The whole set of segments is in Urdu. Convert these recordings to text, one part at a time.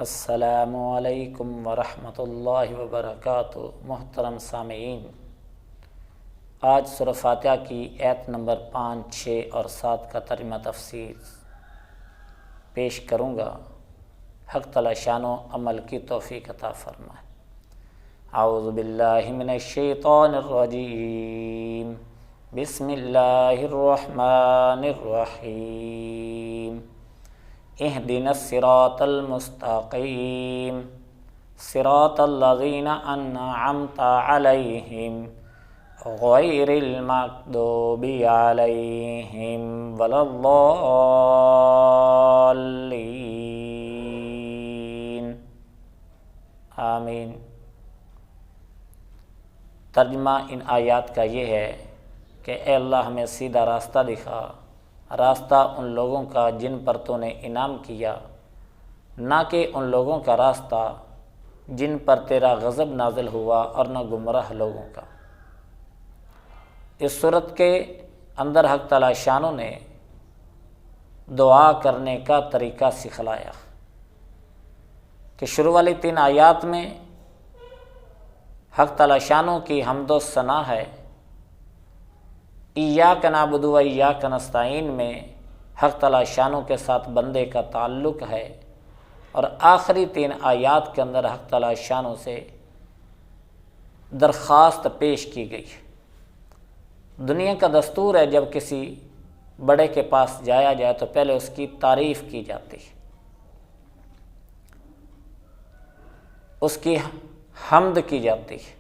السلام علیکم ورحمۃ اللہ وبرکاتہ۔ محترم سامعین، آج سورہ فاتحہ کی آیت نمبر 5، 6 اور 7 کا ترجمہ تفسیر پیش کروں گا۔ حق تعالی شان و عمل کی توفیق عطا فرمائے۔ اعوذ باللہ من الشیطان الرجیم، بسم اللہ الرحمن الرحیم۔ اہدنا الصراط المستقیم صراط الذین انعمت علیہم غیر المغضوب علیہم ولا الضالین، آمین۔ ترجمہ ان آیات کا یہ ہے کہ اے اللہ ہمیں سیدھا راستہ دکھا، راستہ ان لوگوں کا جن پر تو نے انعام کیا، نہ کہ ان لوگوں کا راستہ جن پر تیرا غضب نازل ہوا، اور نہ گمراہ لوگوں کا۔ اس صورت کے اندر حق تعالی شانوں نے دعا کرنے کا طریقہ سکھلایا کہ شروع والی 3 آیات میں حق تعالی شانوں کی حمد و ثنا ہے۔ ایاک نعبد و ایاک نستعین میں حق تعالی شانوں کے ساتھ بندے کا تعلق ہے، اور آخری 3 آیات کے اندر حق تعالی شانوں سے درخواست پیش کی گئی۔ دنیا کا دستور ہے جب کسی بڑے کے پاس جایا جائے تو پہلے اس کی تعریف کی جاتی ہے، اس کی حمد کی جاتی ہے،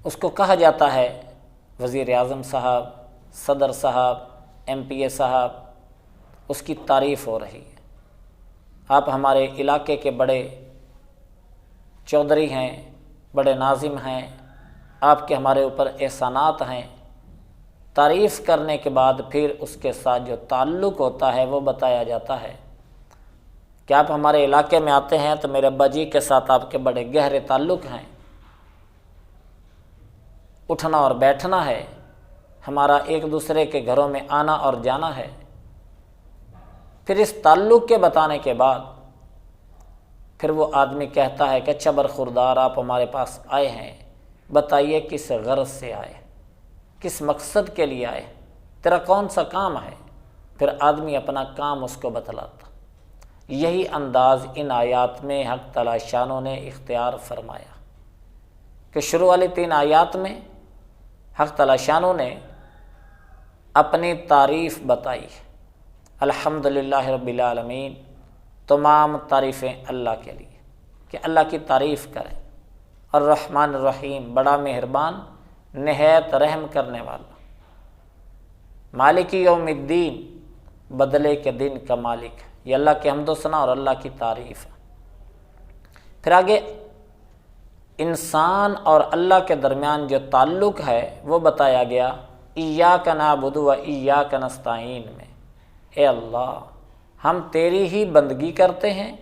اس کو کہا جاتا ہے وزیر اعظم صاحب، صدر صاحب، ایم پی اے صاحب، اس کی تعریف ہو رہی ہے۔ آپ ہمارے علاقے کے بڑے چودھری ہیں، بڑے ناظم ہیں، آپ کے ہمارے اوپر احسانات ہیں۔ تعریف کرنے کے بعد پھر اس کے ساتھ جو تعلق ہوتا ہے وہ بتایا جاتا ہے کہ آپ ہمارے علاقے میں آتے ہیں تو میرے ابا جی کے ساتھ آپ کے بڑے گہرے تعلق ہیں، اٹھنا اور بیٹھنا ہے، ہمارا ایک دوسرے کے گھروں میں آنا اور جانا ہے۔ پھر اس تعلق کے بتانے کے بعد پھر وہ آدمی کہتا ہے کہ اچھا برخوردار، آپ ہمارے پاس آئے ہیں، بتائیے کس غرض سے آئے، کس مقصد کے لیے آئے، تیرا کون سا کام ہے۔ پھر آدمی اپنا کام اس کو بتلاتا۔ یہی انداز ان آیات میں حق تعالی شانوں نے اختیار فرمایا کہ شروع والی 3 آیات میں حق تعالی شانوں نے اپنی تعریف بتائی۔ الحمدللہ رب العالمین، تمام تعریفیں اللہ کے لیے کہ اللہ کی تعریف کریں۔ الرحمن الرحیم، بڑا مہربان، نہایت رحم کرنے والا۔ مالک یوم الدین، بدلے کے دن کا مالک۔ یہ اللہ کی حمد و ثنا اور اللہ کی تعریف ہے۔ پھر آگے انسان اور اللہ کے درمیان جو تعلق ہے وہ بتایا گیا۔ ایاک نعبد و ایاک نستعین میں، اے اللہ ہم تیری ہی بندگی کرتے ہیں،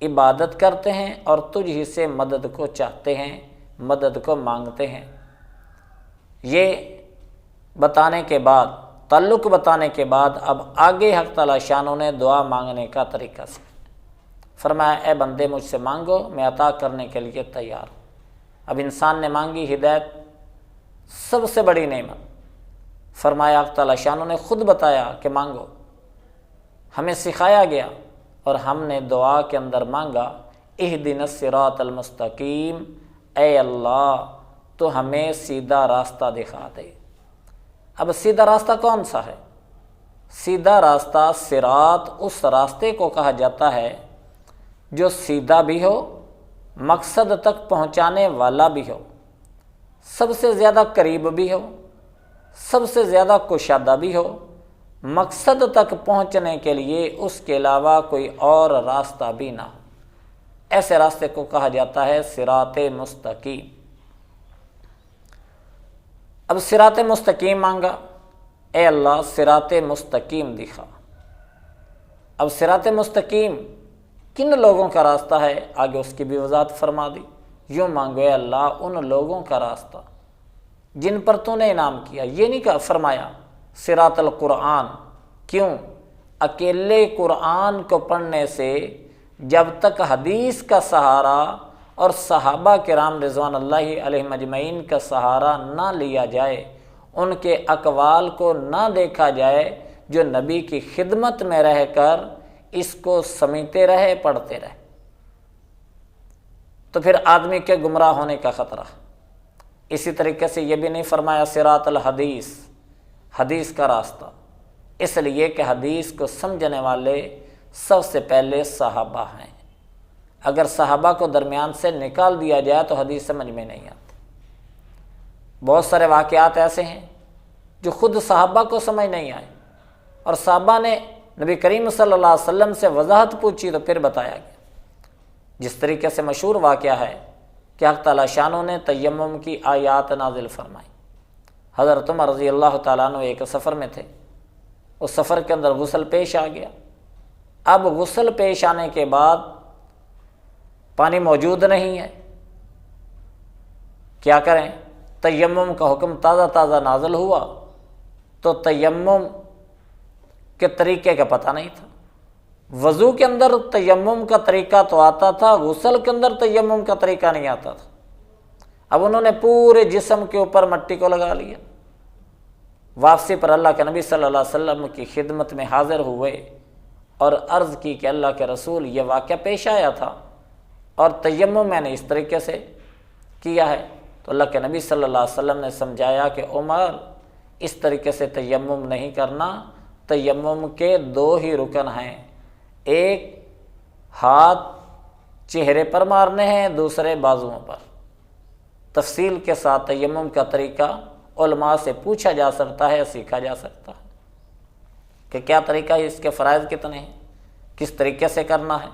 عبادت کرتے ہیں، اور تجھ ہی سے مدد کو چاہتے ہیں، مدد کو مانگتے ہیں۔ یہ بتانے کے بعد، تعلق بتانے کے بعد، اب آگے حق تعالی شانوں نے دعا مانگنے کا طریقہ سکھایا۔ فرمایا اے بندے مجھ سے مانگو، میں عطا کرنے کے لیے تیار ہوں۔ اب انسان نے مانگی ہدایت، سب سے بڑی نعمت۔ فرمایا حق تعالی شانوں نے خود بتایا کہ مانگو، ہمیں سکھایا گیا، اور ہم نے دعا کے اندر مانگا اہدنا الصراط المستقیم، اے اللہ تو ہمیں سیدھا راستہ دکھا دے۔ اب سیدھا راستہ کون سا ہے؟ سیدھا راستہ صراط اس راستے کو کہا جاتا ہے جو سیدھا بھی ہو، مقصد تک پہنچانے والا بھی ہو، سب سے زیادہ قریب بھی ہو، سب سے زیادہ کشادہ بھی ہو، مقصد تک پہنچنے کے لیے اس کے علاوہ کوئی اور راستہ بھی نہ ہو۔ ایسے راستے کو کہا جاتا ہے صراط مستقیم۔ اب صراط مستقیم مانگا، اے اللہ صراط مستقیم دکھا۔ اب صراط مستقیم کن لوگوں کا راستہ ہے؟ آگے اس کی بھی وضاحت فرما دی۔ یوں مانگو اے اللہ ان لوگوں کا راستہ جن پر تو نے انعام کیا۔ یہ نہیں کہا فرمایا صراط القرآن، کیوں؟ اکیلے قرآن کو پڑھنے سے جب تک حدیث کا سہارا اور صحابہ کرام رضوان اللہ علیہم اجمعین کا سہارا نہ لیا جائے، ان کے اقوال کو نہ دیکھا جائے جو نبی کی خدمت میں رہ کر اس کو سمجھتے رہے، پڑھتے رہے، تو پھر آدمی کے گمراہ ہونے کا خطرہ۔ اسی طریقے سے یہ بھی نہیں فرمایا صراط الحدیث، حدیث کا راستہ، اس لیے کہ حدیث کو سمجھنے والے سب سے پہلے صحابہ ہیں۔ اگر صحابہ کو درمیان سے نکال دیا جائے تو حدیث سمجھ میں نہیں آتی۔ بہت سارے واقعات ایسے ہیں جو خود صحابہ کو سمجھ نہیں آئے، اور صحابہ نے نبی کریم صلی اللہ علیہ وسلم سے وضاحت پوچھی تو پھر بتایا گیا۔ جس طریقے سے مشہور واقعہ ہے کہ حق تعالیٰ شانوں نے تیمم کی آیات نازل فرمائی۔ حضرت عمر رضی اللہ تعالیٰ عنہ ایک سفر میں تھے، اس سفر کے اندر غسل پیش آ گیا۔ اب غسل پیش آنے کے بعد پانی موجود نہیں ہے، کیا کریں؟ تیمم کا حکم تازہ تازہ نازل ہوا تو تیمم کے طریقے کا پتہ نہیں تھا۔ وضو کے اندر تیمم کا طریقہ تو آتا تھا، غسل کے اندر تیمم کا طریقہ نہیں آتا تھا۔ اب انہوں نے پورے جسم کے اوپر مٹی کو لگا لیا۔ واپسی پر اللہ کے نبی صلی اللہ علیہ وسلم کی خدمت میں حاضر ہوئے اور عرض کی کہ اللہ کے رسول یہ واقعہ پیش آیا تھا اور تیمم میں نے اس طریقے سے کیا ہے، تو اللہ کے نبی صلی اللہ علیہ وسلم نے سمجھایا کہ عمر اس طریقے سے تیمم نہیں کرنا، تیمم کے دو ہی رکن ہیں، ایک ہاتھ چہرے پر مارنے ہیں، دوسرے بازوؤں پر۔ تفصیل کے ساتھ تیمم کا طریقہ علماء سے پوچھا جا سکتا ہے، سیکھا جا سکتا ہے کہ کیا طریقہ ہے، اس کے فرائض کتنے ہیں، کس طریقے سے کرنا ہے،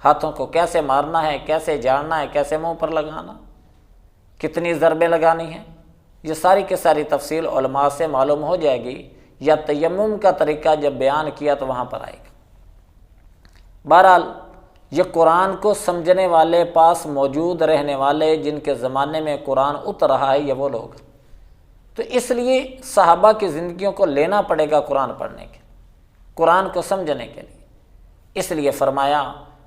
ہاتھوں کو کیسے مارنا ہے، کیسے جاڑنا ہے، کیسے منہ پر لگانا، کتنی ضربیں لگانی ہیں، یہ ساری کی ساری تفصیل علماء سے معلوم ہو جائے گی، یا تیمم کا طریقہ جب بیان کیا تو وہاں پر آئے گا۔ بہرحال یہ قرآن کو سمجھنے والے، پاس موجود رہنے والے، جن کے زمانے میں قرآن اتر رہا ہے، یہ وہ لوگ، تو اس لیے صحابہ کی زندگیوں کو لینا پڑے گا قرآن پڑھنے کے، قرآن کو سمجھنے کے لیے۔ اس لیے فرمایا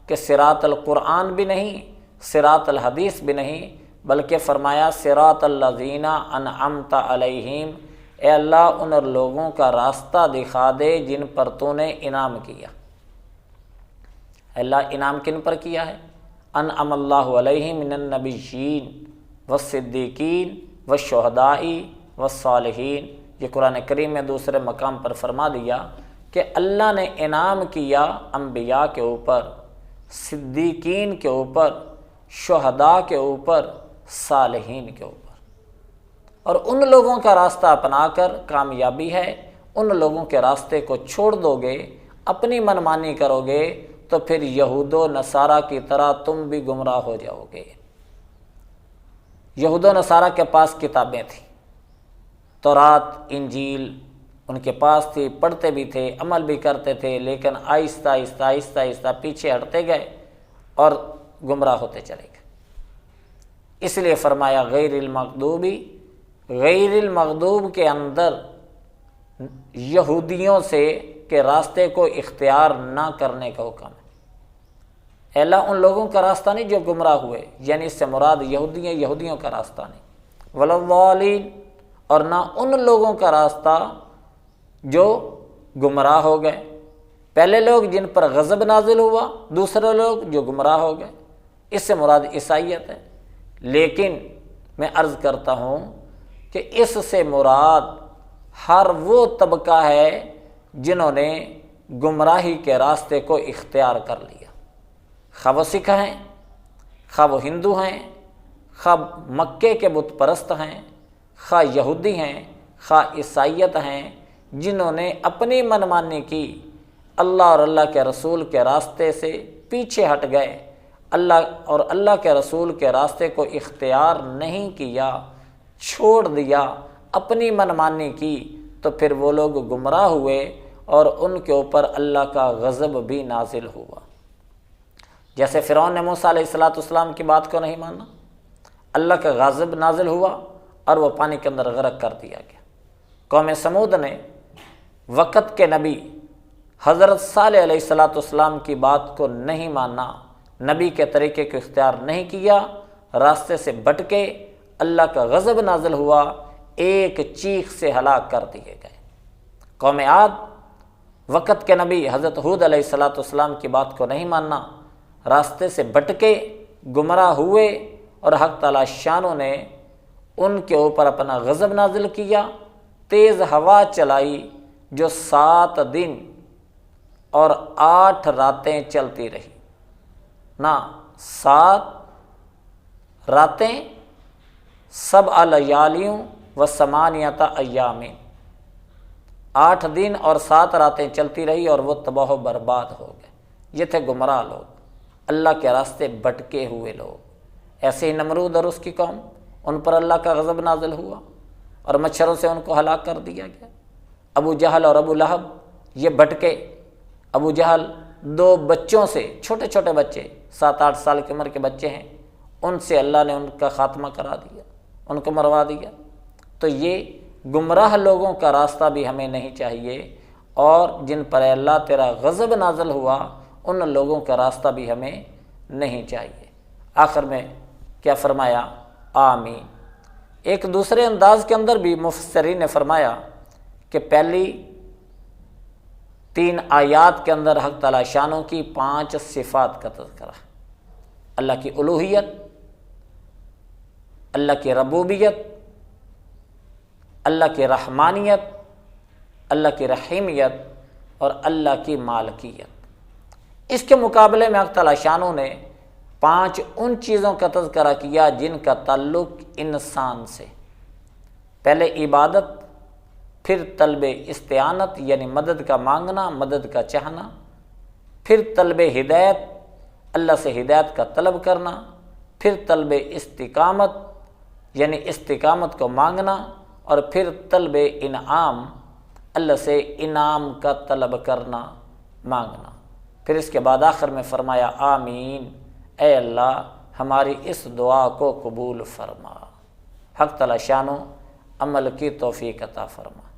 کہ صراط القرآن بھی نہیں، صراط الحدیث بھی نہیں، بلکہ فرمایا صراط الذین انعمت علیہم، اے اللہ ان لوگوں کا راستہ دکھا دے جن پر تو نے انعام کیا۔ اللہ انعام کن پر کیا ہے؟ انعم اللہ علیہم من النبیین والصدیقین والشہداء والصالحین، یہ قرآن کریم میں دوسرے مقام پر فرما دیا کہ اللہ نے انعام کیا انبیاء کے اوپر، صدیقین کے اوپر، شہداء کے اوپر، صالحین کے اوپر۔ اور ان لوگوں کا راستہ اپنا کر کامیابی ہے، ان لوگوں کے راستے کو چھوڑ دو گے، اپنی منمانی کرو گے تو پھر یہود و نصارہ کی طرح تم بھی گمراہ ہو جاؤ گے۔ یہود و نصارہ کے پاس کتابیں تھیں، تورات، انجیل ان کے پاس تھی، پڑھتے بھی تھے، عمل بھی کرتے تھے، لیکن آہستہ آہستہ آہستہ آہستہ پیچھے ہٹتے گئے اور گمراہ ہوتے چلے گئے۔ اس لیے فرمایا غیر المغضوبی، غیر المغضوب کے اندر یہودیوں سے کے راستے کو اختیار نہ کرنے کا حکم ہے۔ اے اللہ ان لوگوں کا راستہ نہیں جو گمراہ ہوئے، یعنی اس سے مراد یہودیوں کا راستہ نہیں، والضالین، اور نہ ان لوگوں کا راستہ جو گمراہ ہو گئے۔ پہلے لوگ جن پر غضب نازل ہوا، دوسرے لوگ جو گمراہ ہو گئے، اس سے مراد عیسائیت ہے۔ لیکن میں عرض کرتا ہوں کہ اس سے مراد ہر وہ طبقہ ہے جنہوں نے گمراہی کے راستے کو اختیار کر لیا، خواہ وہ سکھ ہیں، خواہ وہ ہندو ہیں، خواہ مکے کے بت پرست ہیں، خواہ یہودی ہیں، خواہ عیسائیت ہیں، جنہوں نے اپنی منمانی کی، اللہ اور اللہ کے رسول کے راستے سے پیچھے ہٹ گئے، اللہ اور اللہ کے رسول کے راستے کو اختیار نہیں کیا، چھوڑ دیا، اپنی منمانی کی، تو پھر وہ لوگ گمراہ ہوئے اور ان کے اوپر اللہ کا غضب بھی نازل ہوا۔ جیسے فرعون نے موسیٰ علیہ السلام کی بات کو نہیں مانا، اللہ کا غضب نازل ہوا اور وہ پانی کے اندر غرق کر دیا گیا۔ قوم سمود نے وقت کے نبی حضرت صالح علیہ السلام کی بات کو نہیں مانا، نبی کے طریقے کو اختیار نہیں کیا، راستے سے بھٹکے، اللہ کا غضب نازل ہوا، ایک چیخ سے ہلاک کر دیے گئے۔ قوم عاد وقت کے نبی حضرت ہود علیہ السلام کی بات کو نہیں ماننا، راستے سے بھٹکے، گمراہ ہوئے، اور حق تعالی شانوں نے ان کے اوپر اپنا غضب نازل کیا، تیز ہوا چلائی جو 7 دن اور 8 راتیں چلتی رہی۔ نہ 7 راتیں، 7 لیالیوں و 8 ایام، 8 دن اور 7 راتیں چلتی رہی اور وہ تباہ و برباد ہو گئے۔ یہ تھے گمراہ لوگ، اللہ کے راستے بھٹکے ہوئے لوگ۔ ایسے ہی نمرود اور اس کی قوم، ان پر اللہ کا غضب نازل ہوا اور مچھروں سے ان کو ہلاک کر دیا گیا۔ ابو جہل اور ابو لہب یہ بھٹکے۔ ابو جہل 2 بچوں سے، چھوٹے چھوٹے بچے، 7-8 سال کی عمر کے بچے ہیں، ان سے اللہ نے ان کا خاتمہ کرا دیا، ان کو مروا دیا۔ تو یہ گمراہ لوگوں کا راستہ بھی ہمیں نہیں چاہیے، اور جن پر اللہ تیرا غضب نازل ہوا ان لوگوں کا راستہ بھی ہمیں نہیں چاہیے۔ آخر میں کیا فرمایا؟ آمین۔ ایک دوسرے انداز کے اندر بھی مفسرین نے فرمایا کہ پہلی 3 آیات کے اندر حق تعالی شانوں کی 5 صفات کا تذکرہ، اللہ کی الوہیت، اللہ کی ربوبیت، اللہ کی رحمانیت، اللہ کی رحیمیت اور اللہ کی مالکیت۔ اس کے مقابلے میں حق تعالی شانوں نے 5 ان چیزوں کا تذکرہ کیا جن کا تعلق انسان سے، پہلے عبادت، پھر طلب استعانت یعنی مدد کا مانگنا، مدد کا چاہنا، پھر طلب ہدایت، اللہ سے ہدایت کا طلب کرنا، پھر طلب استقامت یعنی استقامت کو مانگنا، اور پھر طلب انعام، اللہ سے انعام کا طلب کرنا، مانگنا۔ پھر اس کے بعد آخر میں فرمایا آمین، اے اللہ ہماری اس دعا کو قبول فرما۔ حق تعالی شانو عمل کی توفیق عطا فرما۔